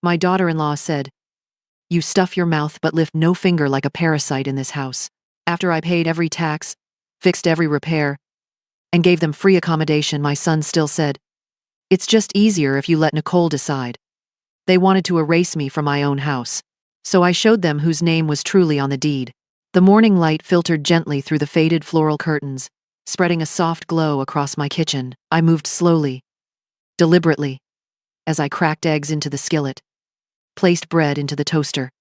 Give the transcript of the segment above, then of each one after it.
My daughter-in-law said, "You stuff your mouth but lift no finger like a parasite in this house." After I paid every tax, fixed every repair, and gave them free accommodation, my son still said, "It's just easier if you let Nicole decide." They wanted to erase me from my own house. So I showed them whose name was truly on the deed. The morning light filtered gently through the faded floral curtains, spreading a soft glow across my kitchen. I moved slowly, deliberately, as I cracked eggs into the skillet, placed bread into the toaster,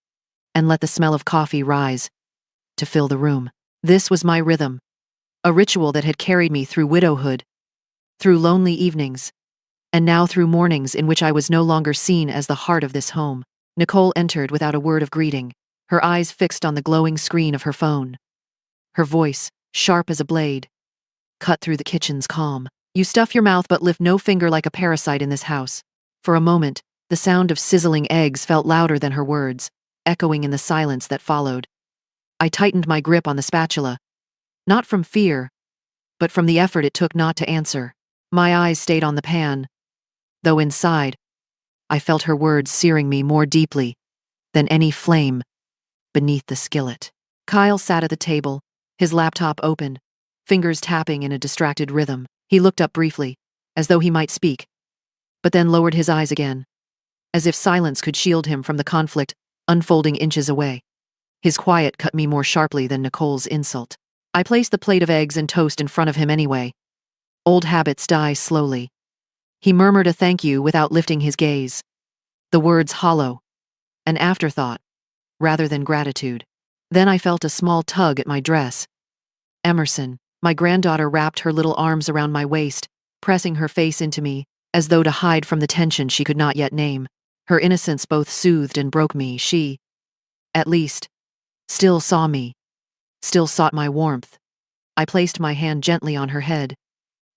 and let the smell of coffee rise to fill the room. This was my rhythm, a ritual that had carried me through widowhood, through lonely evenings, and now through mornings in which I was no longer seen as the heart of this home. Nicole entered without a word of greeting, her eyes fixed on the glowing screen of her phone. Her voice, sharp as a blade, cut through the kitchen's calm. "You stuff your mouth but lift no finger like a parasite in this house." For a moment, the sound of sizzling eggs felt louder than her words, echoing in the silence that followed. I tightened my grip on the spatula, not from fear, but from the effort it took not to answer. My eyes stayed on the pan, though inside, I felt her words searing me more deeply than any flame beneath the skillet. Kyle sat at the table, his laptop open, fingers tapping in a distracted rhythm. He looked up briefly, as though he might speak, but then lowered his eyes again, as if silence could shield him from the conflict unfolding inches away. His quiet cut me more sharply than Nicole's insult. I placed the plate of eggs and toast in front of him anyway. Old habits die slowly. He murmured a thank you without lifting his gaze, the words hollow, an afterthought, rather than gratitude. Then I felt a small tug at my dress. Emerson, my granddaughter, wrapped her little arms around my waist, pressing her face into me, as though to hide from the tension she could not yet name. Her innocence both soothed and broke me. She, at least, still saw me, still sought my warmth. I placed my hand gently on her head,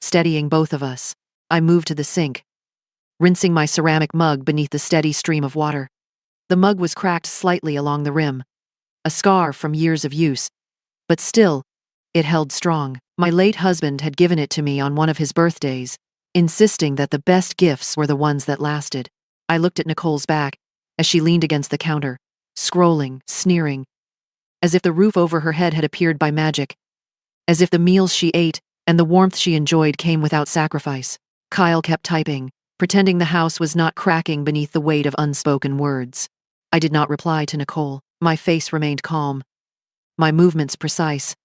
steadying both of us. I moved to the sink, rinsing my ceramic mug beneath the steady stream of water. The mug was cracked slightly along the rim, a scar from years of use, but still, it held strong. My late husband had given it to me on one of his birthdays, insisting that the best gifts were the ones that lasted. I looked at Nicole's back as she leaned against the counter, scrolling, sneering, as if the roof over her head had appeared by magic, as if the meals she ate and the warmth she enjoyed came without sacrifice. Kyle kept typing, pretending the house was not cracking beneath the weight of unspoken words. I did not reply to Nicole. My face remained calm, my movements precise,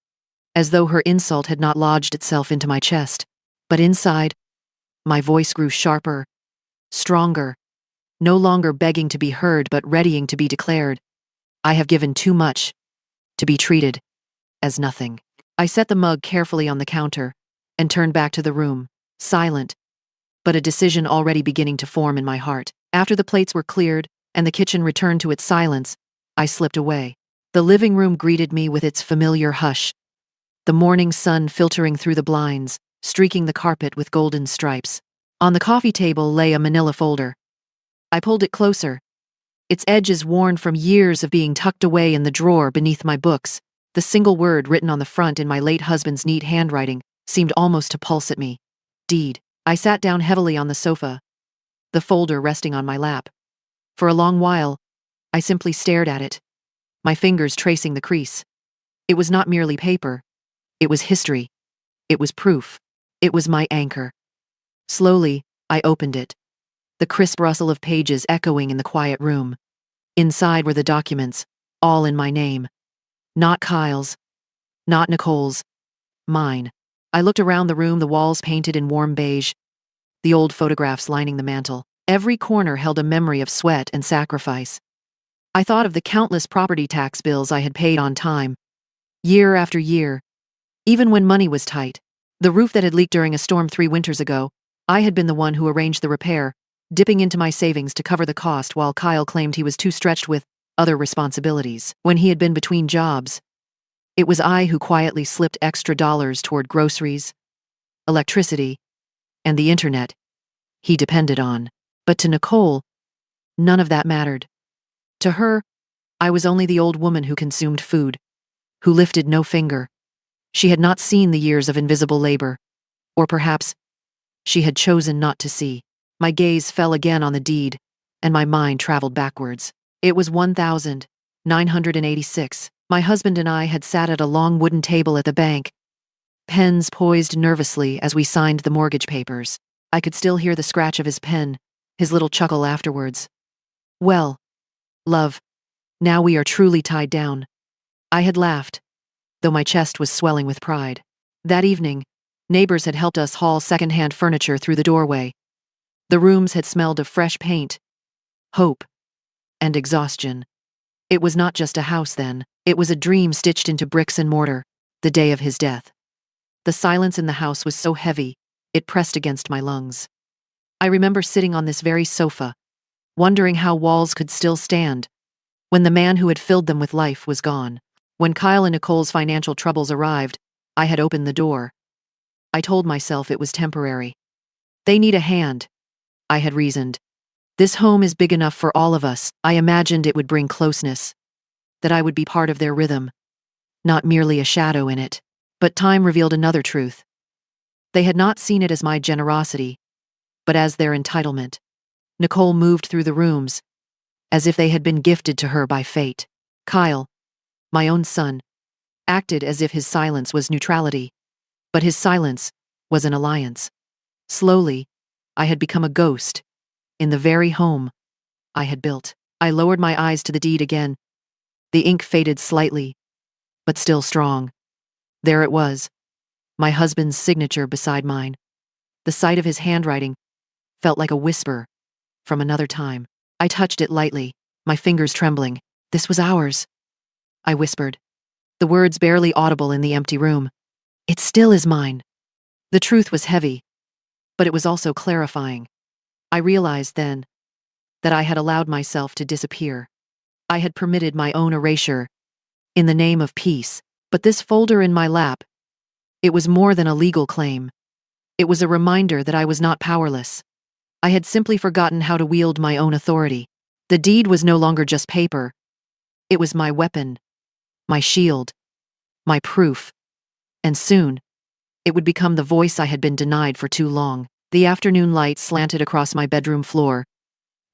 as though her insult had not lodged itself into my chest. But inside, my voice grew sharper, stronger, no longer begging to be heard but readying to be declared. I have given too much to be treated as nothing. I set the mug carefully on the counter and turned back to the room, silent, but a decision already beginning to form in my heart. After the plates were cleared and the kitchen returned to its silence, I slipped away. The living room greeted me with its familiar hush, the morning sun filtering through the blinds, streaking the carpet with golden stripes. On the coffee table lay a manila folder. I pulled it closer, its edges worn from years of being tucked away in the drawer beneath my books. The single word written on the front in my late husband's neat handwriting seemed almost to pulse at me. Deed. I sat down heavily on the sofa, the folder resting on my lap. For a long while, I simply stared at it, my fingers tracing the crease. It was not merely paper. It was history. It was proof. It was my anchor. Slowly, I opened it, the crisp rustle of pages echoing in the quiet room. Inside were the documents, all in my name. Not Kyle's, not Nicole's, mine. I looked around the room, the walls painted in warm beige, the old photographs lining the mantel. Every corner held a memory of sweat and sacrifice. I thought of the countless property tax bills I had paid on time, year after year, even when money was tight. The roof that had leaked during a storm 3 winters ago, I had been the one who arranged the repair, dipping into my savings to cover the cost while Kyle claimed he was too stretched with other responsibilities. When he had been between jobs, it was I who quietly slipped extra dollars toward groceries, electricity, and the internet he depended on. But to Nicole, none of that mattered. To her, I was only the old woman who consumed food, who lifted no finger. She had not seen the years of invisible labor, or perhaps she had chosen not to see. My gaze fell again on the deed, and my mind traveled backwards. It was 1986. My husband and I had sat at a long wooden table at the bank, pens poised nervously as we signed the mortgage papers. I could still hear the scratch of his pen, his little chuckle afterwards. Well, love, now we are truly tied down. I had laughed, though my chest was swelling with pride. That evening, neighbors had helped us haul second-hand furniture through the doorway. The rooms had smelled of fresh paint, hope, and exhaustion. It was not just a house then, it was a dream stitched into bricks and mortar, the day of his death. The silence in the house was so heavy, it pressed against my lungs. I remember sitting on this very sofa, wondering how walls could still stand, when the man who had filled them with life was gone. When Kyle and Nicole's financial troubles arrived, I had opened the door. I told myself it was temporary. They need a hand, I had reasoned. This home is big enough for all of us. I imagined it would bring closeness, that I would be part of their rhythm, not merely a shadow in it. But time revealed another truth. They had not seen it as my generosity, but as their entitlement. Nicole moved through the rooms, as if they had been gifted to her by fate. Kyle, my own son, acted as if his silence was neutrality, but his silence was an alliance. Slowly, I had become a ghost, in the very home I had built. I lowered my eyes to the deed again. The ink faded slightly, but still strong. There it was, my husband's signature beside mine. The sight of his handwriting felt like a whisper from another time. I touched it lightly, my fingers trembling. This was ours, I whispered, the words barely audible in the empty room. It still is mine. The truth was heavy, but it was also clarifying. I realized then that I had allowed myself to disappear. I had permitted my own erasure in the name of peace. But this folder in my lap, it was more than a legal claim. It was a reminder that I was not powerless. I had simply forgotten how to wield my own authority. The deed was no longer just paper. It was my weapon, my shield, my proof. And soon, it would become the voice I had been denied for too long. The afternoon light slanted across my bedroom floor,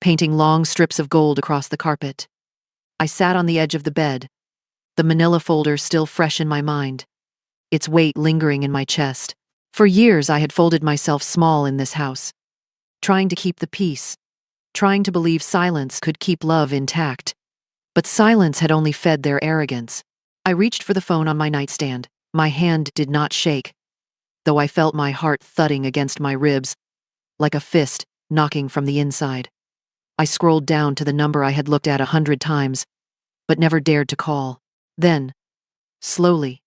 painting long strips of gold across the carpet. I sat on the edge of the bed, the manila folder still fresh in my mind, its weight lingering in my chest. For years I had folded myself small in this house, trying to keep the peace, trying to believe silence could keep love intact. But silence had only fed their arrogance. I reached for the phone on my nightstand. My hand did not shake, though I felt my heart thudding against my ribs, like a fist knocking from the inside. I scrolled down to the number I had looked at 100 times, but never dared to call. Then, slowly,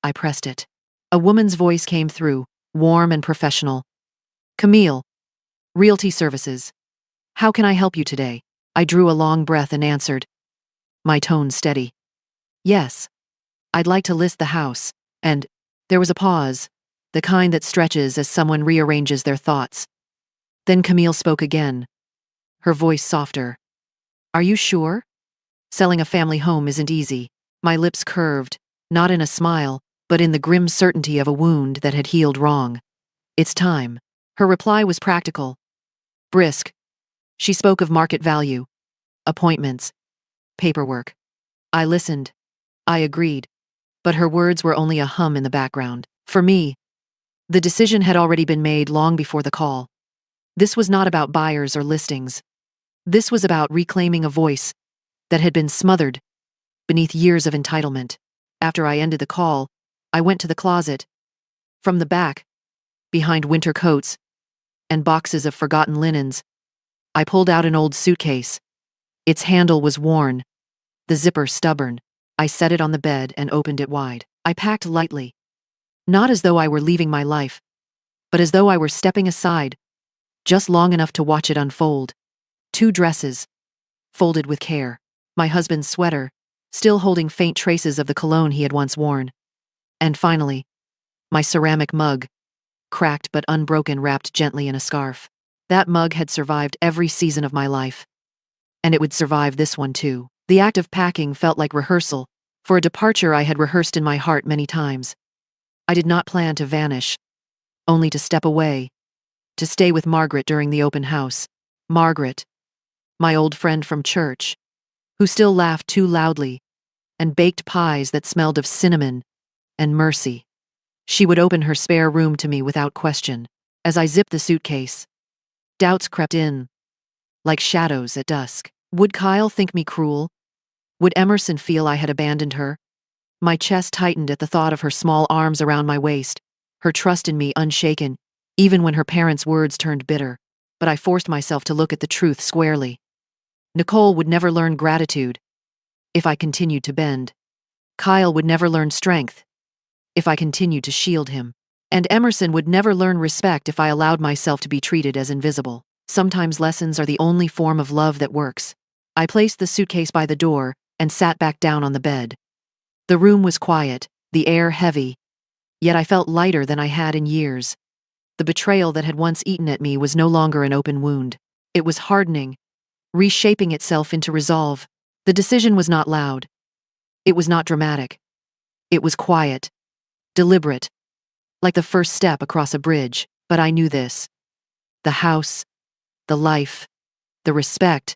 I pressed it. A woman's voice came through, warm and professional. Camille, Realty Services. How can I help you today? I drew a long breath and answered, my tone steady. Yes, I'd like to list the house. And there was a pause, the kind that stretches as someone rearranges their thoughts. Then Camille spoke again, her voice softer. Are you sure? Selling a family home isn't easy. My lips curved, not in a smile, but in the grim certainty of a wound that had healed wrong. It's time. Her reply was practical, brisk. She spoke of market value, appointments, paperwork. I listened. I agreed. But her words were only a hum in the background. For me, the decision had already been made long before the call. This was not about buyers or listings. This was about reclaiming a voice that had been smothered beneath years of entitlement. After I ended the call, I went to the closet. From the back, behind winter coats and boxes of forgotten linens, I pulled out an old suitcase. Its handle was worn, the zipper stubborn. I set it on the bed and opened it wide. I packed lightly, not as though I were leaving my life, but as though I were stepping aside, just long enough to watch it unfold. 2 dresses, folded with care. My husband's sweater, still holding faint traces of the cologne he had once worn. And finally, my ceramic mug, cracked but unbroken, wrapped gently in a scarf. That mug had survived every season of my life, and it would survive this one too. The act of packing felt like rehearsal, for a departure I had rehearsed in my heart many times. I did not plan to vanish, only to step away, to stay with Margaret during the open house. Margaret, my old friend from church, who still laughed too loudly, and baked pies that smelled of cinnamon and mercy. She would open her spare room to me without question. As I zipped the suitcase, doubts crept in, like shadows at dusk. Would Kyle think me cruel? Would Emerson feel I had abandoned her? My chest tightened at the thought of her small arms around my waist, her trust in me unshaken, even when her parents' words turned bitter. But I forced myself to look at the truth squarely. Nicole would never learn gratitude if I continued to bend. Kyle would never learn strength if I continued to shield him. And Emerson would never learn respect if I allowed myself to be treated as invisible. Sometimes lessons are the only form of love that works. I placed the suitcase by the door and sat back down on the bed. The room was quiet, the air heavy, yet I felt lighter than I had in years. The betrayal that had once eaten at me was no longer an open wound. It was hardening, reshaping itself into resolve. The decision was not loud. It was not dramatic. It was quiet, deliberate, like the first step across a bridge. But I knew this. The house, the life, the respect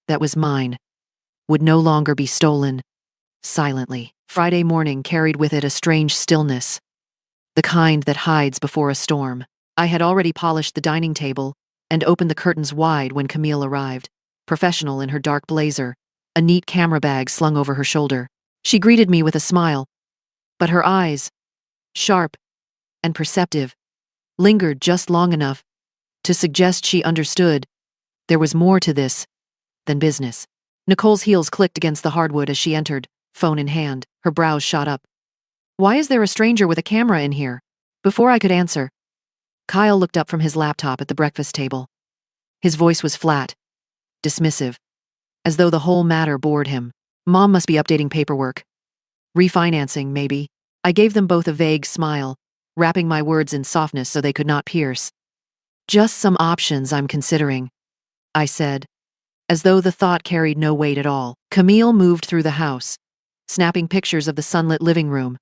that was mine would no longer be stolen silently. Friday morning carried with it a strange stillness, the kind that hides before a storm. I had already polished the dining table and opened the curtains wide when Camille arrived, professional in her dark blazer, a neat camera bag slung over her shoulder. She greeted me with a smile, but her eyes, sharp and perceptive, lingered just long enough to suggest she understood there was more to this than business. Nicole's heels clicked against the hardwood as she entered, phone in hand. Her brows shot up. "Why is there a stranger with a camera in here?" Before I could answer, Kyle looked up from his laptop at the breakfast table. His voice was flat, dismissive, as though the whole matter bored him. "Mom must be updating paperwork. Refinancing, maybe." I gave them both a vague smile, wrapping my words in softness so they could not pierce. "Just some options I'm considering," I said, as though the thought carried no weight at all. Camille moved through the house, snapping pictures of the sunlit living room,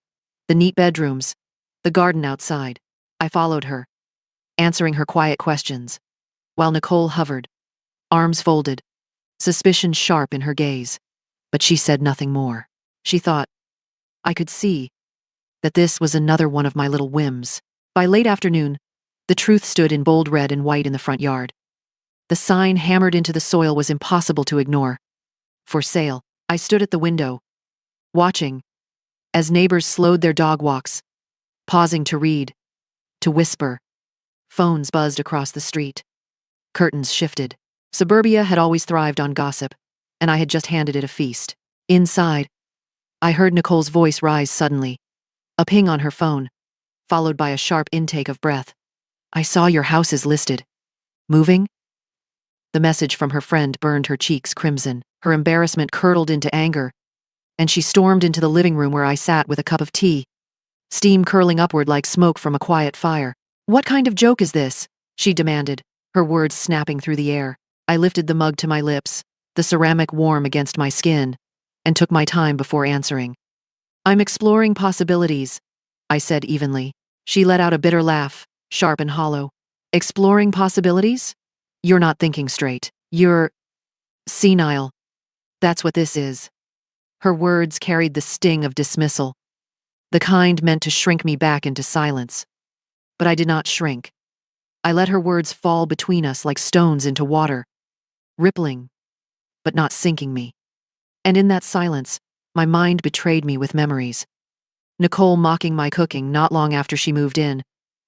the neat bedrooms, the garden outside. I followed her, answering her quiet questions, while Nicole hovered, arms folded, suspicion sharp in her gaze. But she said nothing more. She thought I could see that this was another one of my little whims. By late afternoon, the truth stood in bold red and white in the front yard. The sign hammered into the soil was impossible to ignore. For sale. I stood at the window, watching, as neighbors slowed their dog walks, pausing to read, to whisper. Phones buzzed across the street. Curtains shifted. Suburbia had always thrived on gossip, and I had just handed it a feast. Inside, I heard Nicole's voice rise suddenly, a ping on her phone, followed by a sharp intake of breath. "I saw your house is listed. Moving?" The message from her friend burned her cheeks crimson. Her embarrassment curdled into anger, and she stormed into the living room where I sat with a cup of tea, steam curling upward like smoke from a quiet fire. "What kind of joke is this?" she demanded, her words snapping through the air. I lifted the mug to my lips, the ceramic warm against my skin, and took my time before answering. "I'm exploring possibilities," I said evenly. She let out a bitter laugh, sharp and hollow. "Exploring possibilities? You're not thinking straight. You're senile. That's what this is." Her words carried the sting of dismissal, the kind meant to shrink me back into silence. But I did not shrink. I let her words fall between us like stones into water, rippling, but not sinking me. And in that silence, my mind betrayed me with memories. Nicole mocking my cooking not long after she moved in,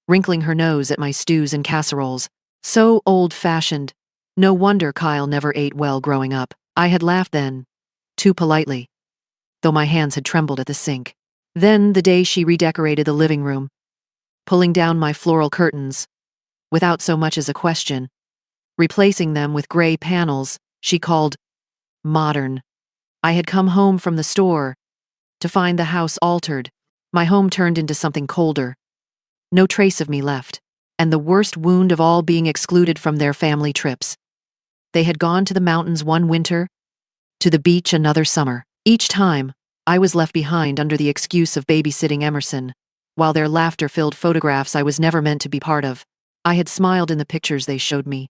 wrinkling her nose at my stews and casseroles. So old-fashioned. No wonder Kyle never ate well growing up. I had laughed then, too politely, though my hands had trembled at the sink. Then the day she redecorated the living room, pulling down my floral curtains, without so much as a question, replacing them with gray panels she called modern. I had come home from the store to find the house altered, my home turned into something colder. No trace of me left, and the worst wound of all being excluded from their family trips. They had gone to the mountains one winter, to the beach another summer. Each time, I was left behind under the excuse of babysitting Emerson, while their laughter-filled photographs I was never meant to be part of. I had smiled in the pictures they showed me,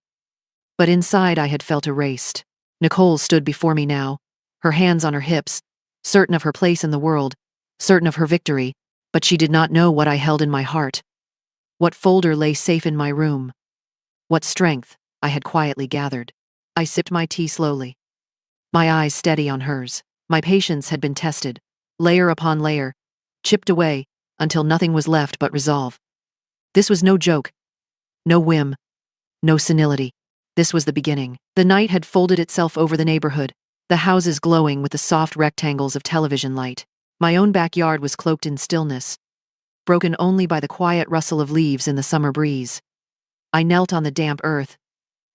but inside I had felt erased. Nicole stood before me now, her hands on her hips, certain of her place in the world, certain of her victory, but she did not know what I held in my heart. What folder lay safe in my room? What strength I had quietly gathered? I sipped my tea slowly, my eyes steady on hers. My patience had been tested, layer upon layer, chipped away, until nothing was left but resolve. This was no joke, no whim, no senility. This was the beginning. The night had folded itself over the neighborhood, the houses glowing with the soft rectangles of television light. My own backyard was cloaked in stillness, broken only by the quiet rustle of leaves in the summer breeze. I knelt on the damp earth,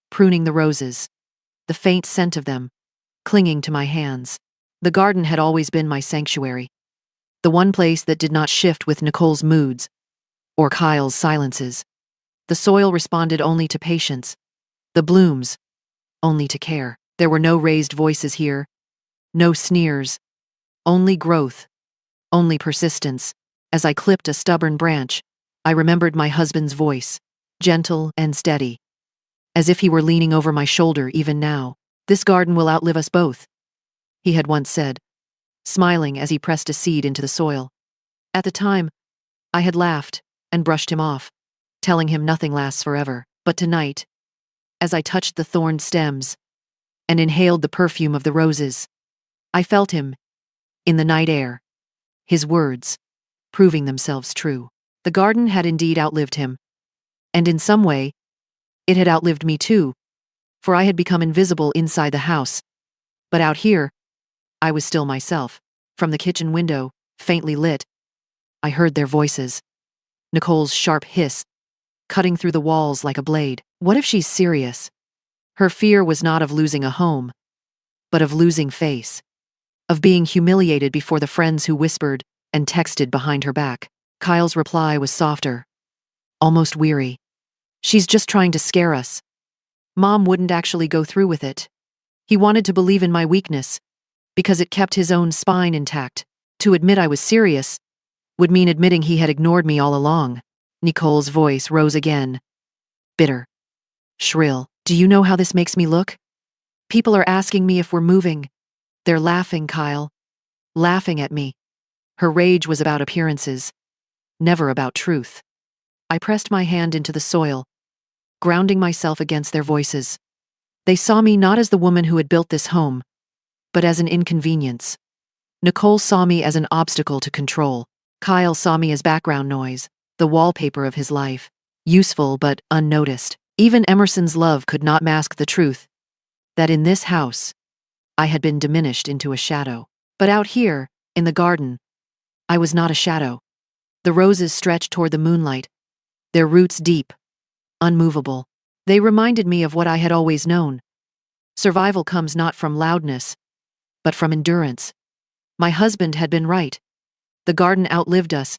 pruning the roses, the faint scent of them, clinging to my hands. The garden had always been my sanctuary, the one place that did not shift with Nicole's moods or Kyle's silences. The soil responded only to patience, the blooms only to care. There were no raised voices here, no sneers, only growth, only persistence. As I clipped a stubborn branch, I remembered my husband's voice, gentle and steady, as if he were leaning over my shoulder even now. This garden will outlive us both, he had once said, smiling as he pressed a seed into the soil. At the time, I had laughed and brushed him off, telling him nothing lasts forever. But tonight, as I touched the thorned stems and inhaled the perfume of the roses, I felt him, in the night air, his words, proving themselves true. The garden had indeed outlived him, and in some way, it had outlived me too, for I had become invisible inside the house. But out here, I was still myself. From the kitchen window, faintly lit, I heard their voices. Nicole's sharp hiss, cutting through the walls like a blade. What if she's serious? Her fear was not of losing a home, but of losing face, of being humiliated before the friends who whispered and texted behind her back. Kyle's reply was softer, almost weary. She's just trying to scare us. Mom wouldn't actually go through with it. He wanted to believe in my weakness, because it kept his own spine intact. To admit I was serious would mean admitting he had ignored me all along. Nicole's voice rose again, bitter, shrill. Do you know how this makes me look? People are asking me if we're moving. They're laughing, Kyle. Laughing at me. Her rage was about appearances, never about truth. I pressed my hand into the soil, grounding myself against their voices. They saw me not as the woman who had built this home, but as an inconvenience. Nicole saw me as an obstacle to control. Kyle saw me as background noise, the wallpaper of his life, useful but unnoticed. Even Emerson's love could not mask the truth that in this house, I had been diminished into a shadow. But out here, in the garden, I was not a shadow. The roses stretched toward the moonlight, their roots deep, unmovable. They reminded me of what I had always known. Survival comes not from loudness, but from endurance. My husband had been right. The garden outlived us,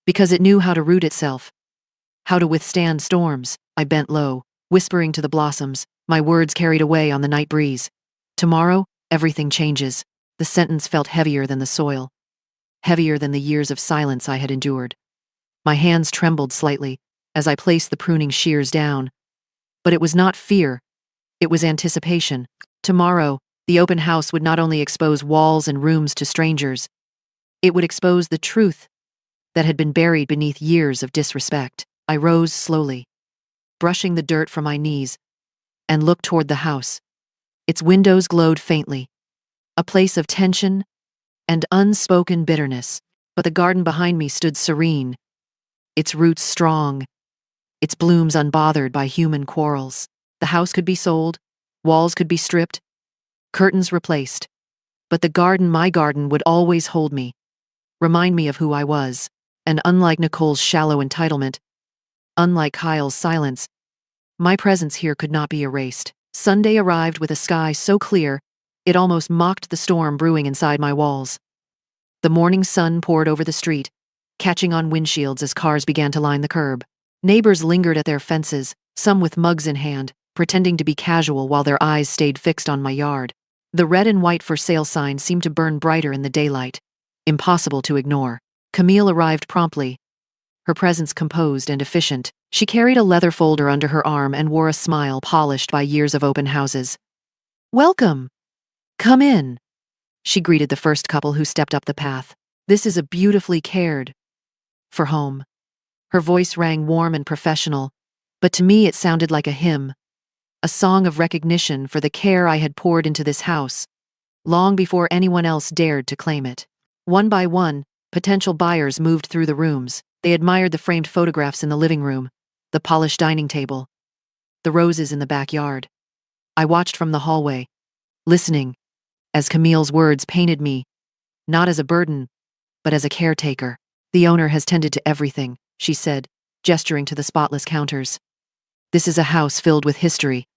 because it knew how to root itself, how to withstand storms. I bent low, whispering to the blossoms, my words carried away on the night breeze. Tomorrow, everything changes. The sentence felt heavier than the soil, heavier than the years of silence I had endured. My hands trembled slightly as I placed the pruning shears down. But it was not fear, it was anticipation. Tomorrow, the open house would not only expose walls and rooms to strangers, it would expose the truth that had been buried beneath years of disrespect. I rose slowly, brushing the dirt from my knees, and looked toward the house. Its windows glowed faintly, a place of tension and unspoken bitterness. But the garden behind me stood serene, its roots strong, its blooms unbothered by human quarrels. The house could be sold, walls could be stripped, curtains replaced. But the garden, my garden, would always hold me, remind me of who I was. And unlike Nicole's shallow entitlement, unlike Kyle's silence, my presence here could not be erased. Sunday arrived with a sky so clear, it almost mocked the storm brewing inside my walls. The morning sun poured over the street, catching on windshields as cars began to line the curb. Neighbors lingered at their fences, some with mugs in hand, pretending to be casual while their eyes stayed fixed on my yard. The red and white for sale sign seemed to burn brighter in the daylight, impossible to ignore. Camille arrived promptly, her presence composed and efficient. She carried a leather folder under her arm and wore a smile polished by years of open houses. Welcome. Come in, she greeted the first couple who stepped up the path. This is a beautifully cared for home. Her voice rang warm and professional, but to me it sounded like a hymn, a song of recognition for the care I had poured into this house, long before anyone else dared to claim it. One by one, potential buyers moved through the rooms. They admired the framed photographs in the living room, the polished dining table, the roses in the backyard. I watched from the hallway, listening, as Camille's words painted me, not as a burden, but as a caretaker. The owner has tended to everything, she said, gesturing to the spotless counters. This is a house filled with history,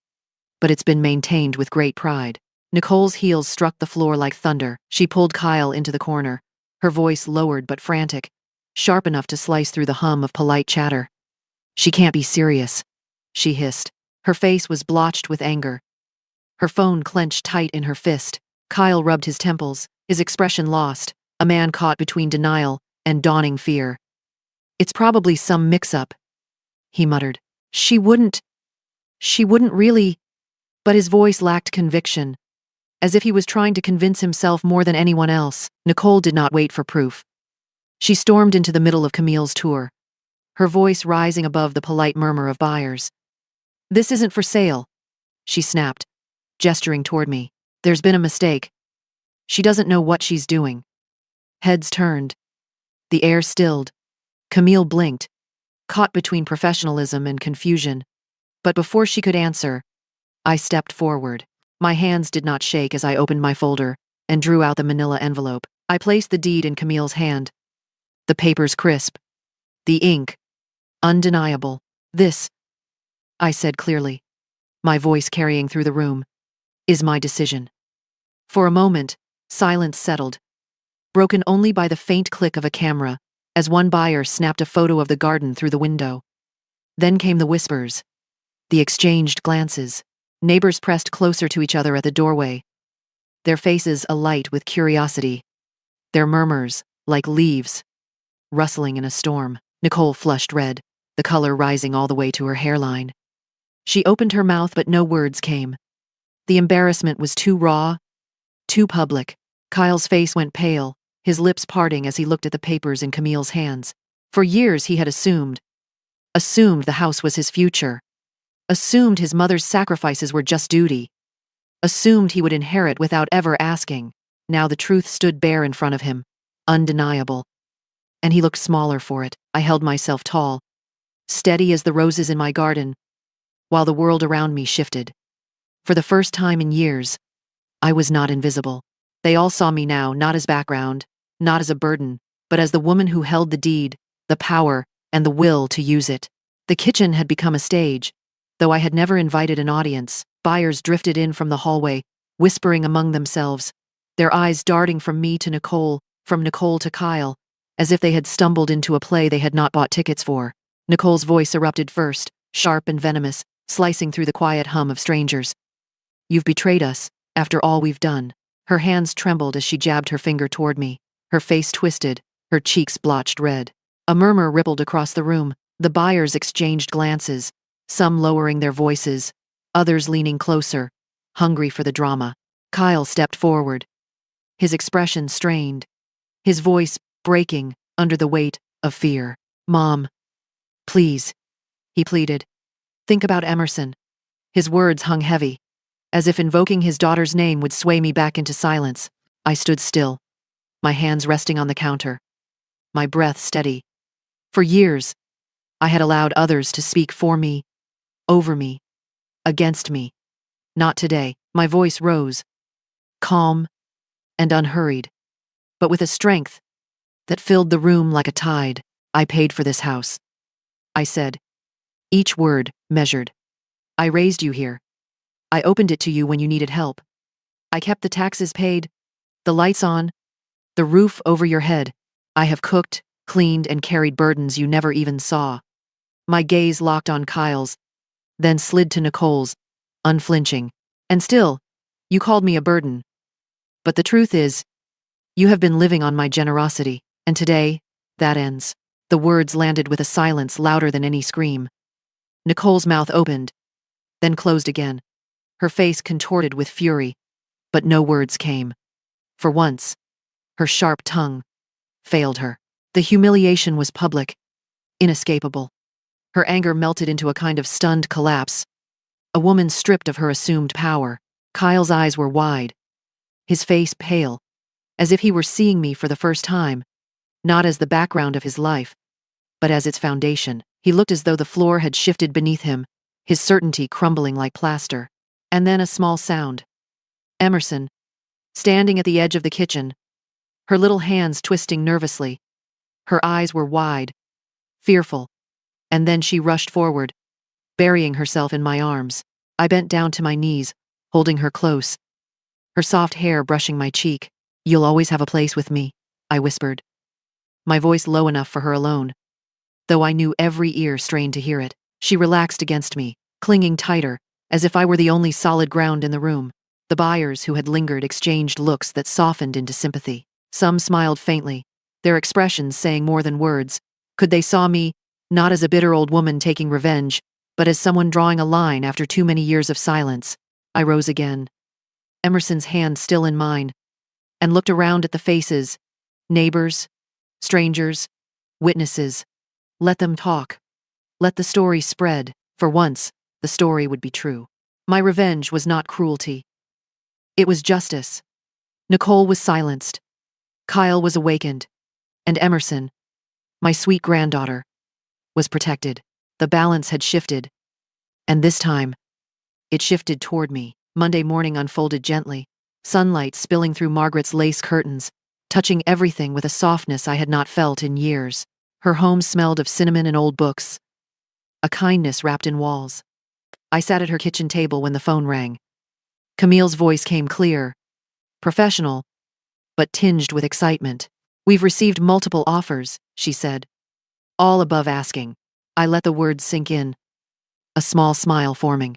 but it's been maintained with great pride. Nicole's heels struck the floor like thunder. She pulled Kyle into the corner, her voice lowered but frantic, sharp enough to slice through the hum of polite chatter. She can't be serious, she hissed. Her face was blotched with anger. Her phone clenched tight in her fist. Kyle rubbed his temples, his expression lost, a man caught between denial and dawning fear. It's probably some mix-up, he muttered. She wouldn't really, but his voice lacked conviction, as if he was trying to convince himself more than anyone else. Nicole did not wait for proof. She stormed into the middle of Camille's tour, her voice rising above the polite murmur of buyers. This isn't for sale, she snapped, gesturing toward me. There's been a mistake. She doesn't know what she's doing. Heads turned. The air stilled. Camille blinked, caught between professionalism and confusion. But before she could answer, I stepped forward. My hands did not shake as I opened my folder and drew out the manila envelope. I placed the deed in Camille's hand. The papers crisp. The ink undeniable. This, I said clearly, my voice carrying through the room, is my decision. For a moment, silence settled, broken only by the faint click of a camera as one buyer snapped a photo of the garden through the window. Then came the whispers, the exchanged glances. Neighbors pressed closer to each other at the doorway, their faces alight with curiosity, their murmurs like leaves rustling in a storm. Nicole flushed red, the color rising all the way to her hairline. She opened her mouth but no words came. The embarrassment was too raw, too public. Kyle's face went pale, his lips parting as he looked at the papers in Camille's hands. For years he had assumed the house was his future, assumed his mother's sacrifices were just duty, assumed he would inherit without ever asking. Now the truth stood bare in front of him, undeniable. And he looked smaller for it. I held myself tall, steady as the roses in my garden, while the world around me shifted. For the first time in years, I was not invisible. They all saw me now, not as background, not as a burden, but as the woman who held the deed, the power, and the will to use it. The kitchen had become a stage. Though I had never invited an audience, buyers drifted in from the hallway, whispering among themselves, their eyes darting from me to Nicole, from Nicole to Kyle, as if they had stumbled into a play they had not bought tickets for. Nicole's voice erupted first, sharp and venomous, slicing through the quiet hum of strangers. You've betrayed us, after all we've done. Her hands trembled as she jabbed her finger toward me, her face twisted, her cheeks blotched red. A murmur rippled across the room. The buyers exchanged glances, some lowering their voices, others leaning closer, hungry for the drama. Kyle stepped forward, his expression strained, his voice breaking under the weight of fear. Mom, please, he pleaded. Think about Emerson. His words hung heavy, as if invoking his daughter's name would sway me back into silence. I stood still, my hands resting on the counter, my breath steady. For years, I had allowed others to speak for me, over me, against me. Not today. My voice rose, calm and unhurried, but with a strength that filled the room like a tide. I paid for this house, I said, each word measured. I raised you here. I opened it to you when you needed help. I kept the taxes paid, the lights on, the roof over your head. I have cooked, cleaned, and carried burdens you never even saw. My gaze locked on Kyle's, then slid to Nicole's, unflinching. And still, you called me a burden. But the truth is, you have been living on my generosity, and today, that ends. The words landed with a silence louder than any scream. Nicole's mouth opened, then closed again. her face contorted with fury, but no words came. For once, her sharp tongue failed her. The humiliation was public, inescapable. Her anger melted into a kind of stunned collapse, a woman stripped of her assumed power. Kyle's eyes were wide, his face pale, as if he were seeing me for the first time, not as the background of his life, but as its foundation. He looked as though the floor had shifted beneath him, his certainty crumbling like plaster. And then a small sound. Emerson, standing at the edge of the kitchen, her little hands twisting nervously. Her eyes were wide, fearful, and then she rushed forward, burying herself in my arms. I bent down to my knees, holding her close, her soft hair brushing my cheek. "You'll always have a place with me," I whispered, my voice low enough for her alone, though I knew every ear strained to hear it. She relaxed against me, clinging tighter, as if I were the only solid ground in the room. The buyers who had lingered exchanged looks that softened into sympathy. Some smiled faintly, their expressions saying more than words. Could they saw me, not as a bitter old woman taking revenge, but as someone drawing a line after too many years of silence. I rose again, Emerson's hand still in mine, and looked around at the faces, neighbors, strangers, witnesses. Let them talk. Let the story spread. For once, the story would be true. My revenge was not cruelty. It was justice. Nicole was silenced. Kyle was awakened. And Emerson, my sweet granddaughter, was protected. The balance had shifted. And this time, it shifted toward me. Monday morning unfolded gently, sunlight spilling through Margaret's lace curtains, touching everything with a softness I had not felt in years. Her home smelled of cinnamon and old books, a kindness wrapped in walls. I sat at her kitchen table when the phone rang. Camille's voice came clear, professional, but tinged with excitement. "We've received multiple offers," she said, all above asking. I let the words sink in, a small smile forming.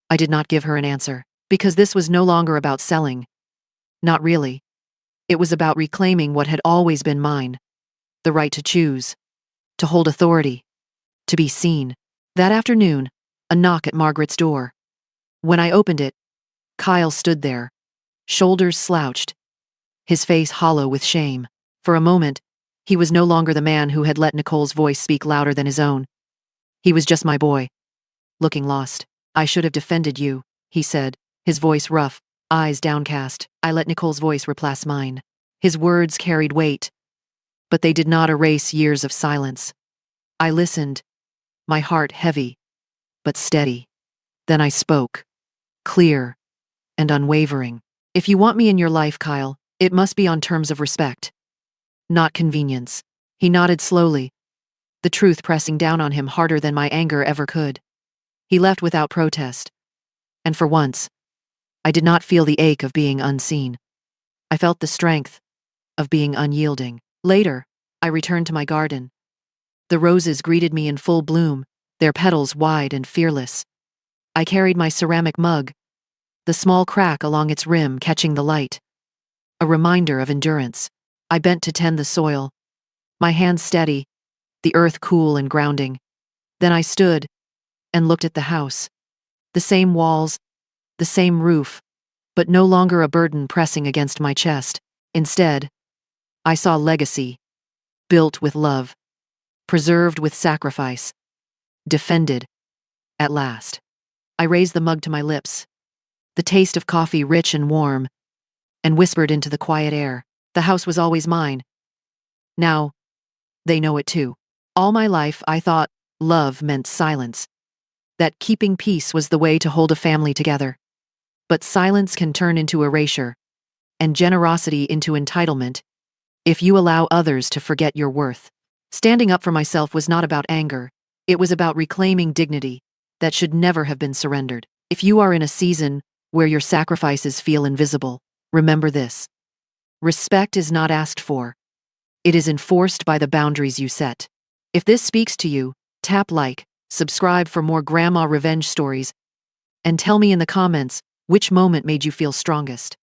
I did not give her an answer, because this was no longer about selling. Not really. It was about reclaiming what had always been mine. The right to choose, to hold authority, to be seen. That afternoon, a knock at Margaret's door. When I opened it, Kyle stood there, shoulders slouched, his face hollow with shame. For a moment, he was no longer the man who had let Nicole's voice speak louder than his own. He was just my boy, looking lost. "I should have defended you," he said, his voice rough, eyes downcast. I let Nicole's voice replace mine. His words carried weight, but they did not erase years of silence. I listened, my heart heavy, but steady. Then I spoke, clear and unwavering. "If you want me in your life, Kyle, it must be on terms of respect, not convenience." He nodded slowly, the truth pressing down on him harder than my anger ever could. He left without protest, and for once, I did not feel the ache of being unseen. I felt the strength of being unyielding. Later, I returned to my garden. The roses greeted me in full bloom, their petals wide and fearless. I carried my ceramic mug, the small crack along its rim catching the light, a reminder of endurance. I bent to tend the soil, my hands steady, the earth cool and grounding. Then I stood and looked at the house. The same walls, the same roof, but no longer a burden pressing against my chest. Instead, I saw legacy, built with love, preserved with sacrifice, defended, at last. I raised the mug to my lips, the taste of coffee rich and warm, and whispered into the quiet air. The house was always mine. Now, they know it too. All my life I thought love meant silence, that keeping peace was the way to hold a family together. But silence can turn into erasure, and generosity into entitlement, if you allow others to forget your worth. Standing up for myself was not about anger, it was about reclaiming dignity that should never have been surrendered. If you are in a season where your sacrifices feel invisible, remember this. Respect is not asked for. It is enforced by the boundaries you set. If this speaks to you, tap like, subscribe for more grandma revenge stories, and tell me in the comments which moment made you feel strongest.